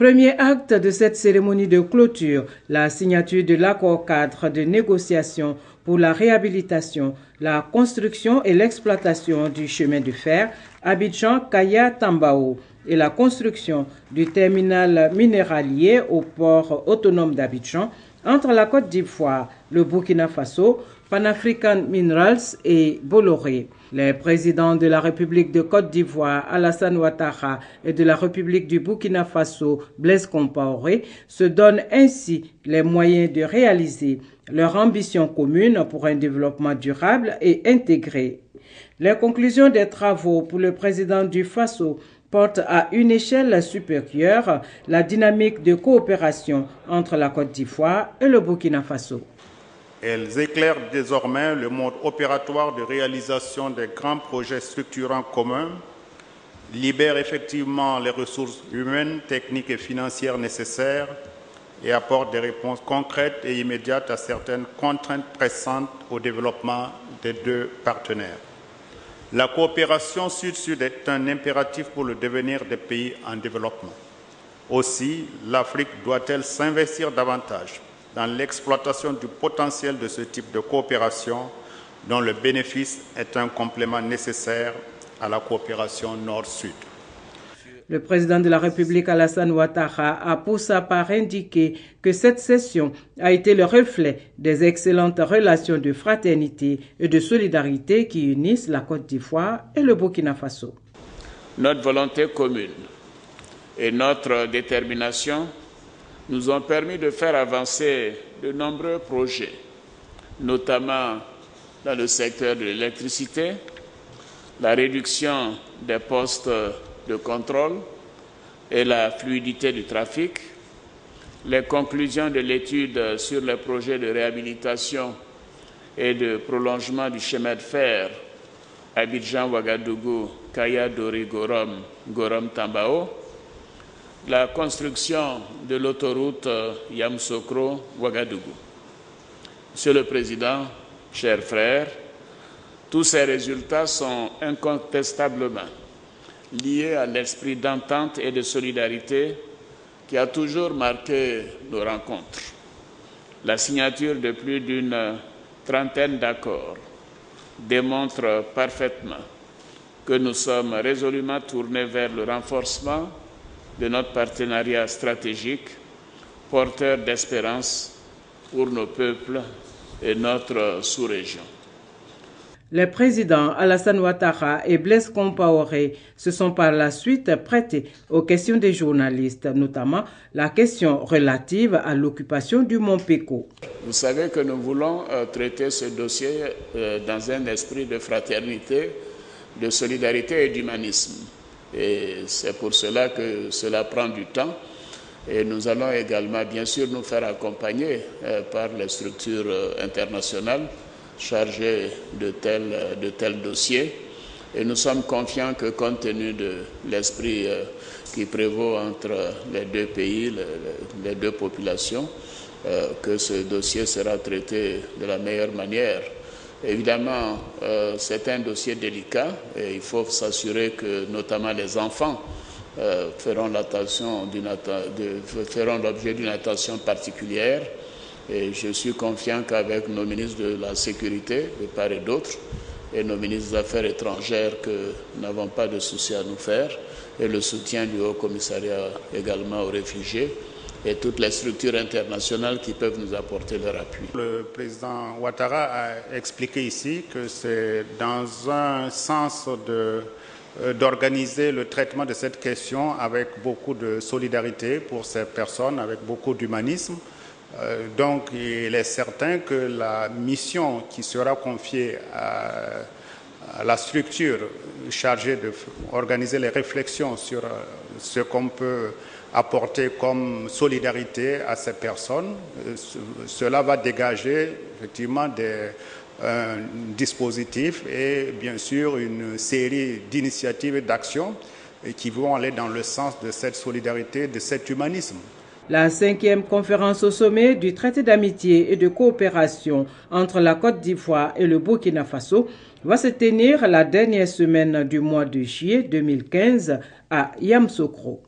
Premier acte de cette cérémonie de clôture, la signature de l'accord-cadre de négociation pour la réhabilitation, la construction et l'exploitation du chemin de fer Abidjan-Kaya-Tambao et la construction du terminal minéralier au port autonome d'Abidjan entre la Côte d'Ivoire, le Burkina Faso, Pan-African Minerals et Bolloré. Les présidents de la République de Côte d'Ivoire, Alassane Ouattara, et de la République du Burkina Faso, Blaise Compaoré, se donnent ainsi les moyens de réaliser leur ambition commune pour un développement durable et intégré. Les conclusions des travaux pour le président du Faso portent à une échelle supérieure la dynamique de coopération entre la Côte d'Ivoire et le Burkina Faso. Elles éclairent désormais le mode opératoire de réalisation des grands projets structurants communs, libèrent effectivement les ressources humaines, techniques et financières nécessaires et apportent des réponses concrètes et immédiates à certaines contraintes pressantes au développement des deux partenaires. La coopération sud-sud est un impératif pour le devenir des pays en développement. Aussi, l'Afrique doit-elle s'investir davantage dans l'exploitation du potentiel de ce type de coopération dont le bénéfice est un complément nécessaire à la coopération nord-sud. Le président de la République, Alassane Ouattara, a pour sa part indiqué que cette session a été le reflet des excellentes relations de fraternité et de solidarité qui unissent la Côte d'Ivoire et le Burkina Faso. Notre volonté commune et notre détermination nous ont permis de faire avancer de nombreux projets, notamment dans le secteur de l'électricité, la réduction des postes de contrôle et la fluidité du trafic, les conclusions de l'étude sur les projets de réhabilitation et de prolongement du chemin de fer Abidjan-Ouagadougou, Kaya-Dori-Gorom, Gorom-Tambao, la construction de l'autoroute Yamoussoukro-Ouagadougou. Monsieur le Président, chers frères, tous ces résultats sont incontestablement liés à l'esprit d'entente et de solidarité qui a toujours marqué nos rencontres. La signature de plus d'une trentaine d'accords démontre parfaitement que nous sommes résolument tournés vers le renforcement de notre partenariat stratégique, porteur d'espérance pour nos peuples et notre sous-région. Les présidents Alassane Ouattara et Blaise Compaoré se sont par la suite prêtés aux questions des journalistes, notamment la question relative à l'occupation du Mont Péko. Vous savez que nous voulons traiter ce dossier dans un esprit de fraternité, de solidarité et d'humanisme. Et c'est pour cela que cela prend du temps. Et nous allons également, bien sûr, nous faire accompagner par les structures internationales chargées de tels dossiers. Et nous sommes confiants que, compte tenu de l'esprit qui prévaut entre les deux pays, les deux populations, que ce dossier sera traité de la meilleure manière. Évidemment, c'est un dossier délicat et il faut s'assurer que notamment les enfants feront l'objet d'une attention particulière. Et je suis confiant qu'avec nos ministres de la Sécurité, de part et d'autre, et nos ministres des Affaires étrangères, que nous n'avons pas de souci à nous faire, et le soutien du Haut Commissariat également aux réfugiés, et toutes les structures internationales qui peuvent nous apporter leur appui. Le président Ouattara a expliqué ici que c'est dans un sens d'organiser le traitement de cette question avec beaucoup de solidarité pour ces personnes, avec beaucoup d'humanisme. Donc il est certain que la mission qui sera confiée à la structure chargée d'organiser les réflexions sur ce qu'on peut apporter comme solidarité à ces personnes, cela va dégager effectivement un dispositif et bien sûr une série d'initiatives et d'actions qui vont aller dans le sens de cette solidarité, de cet humanisme. La 5e conférence au sommet du traité d'amitié et de coopération entre la Côte d'Ivoire et le Burkina Faso va se tenir la dernière semaine du mois de juillet 2015 à Yamoussoukro.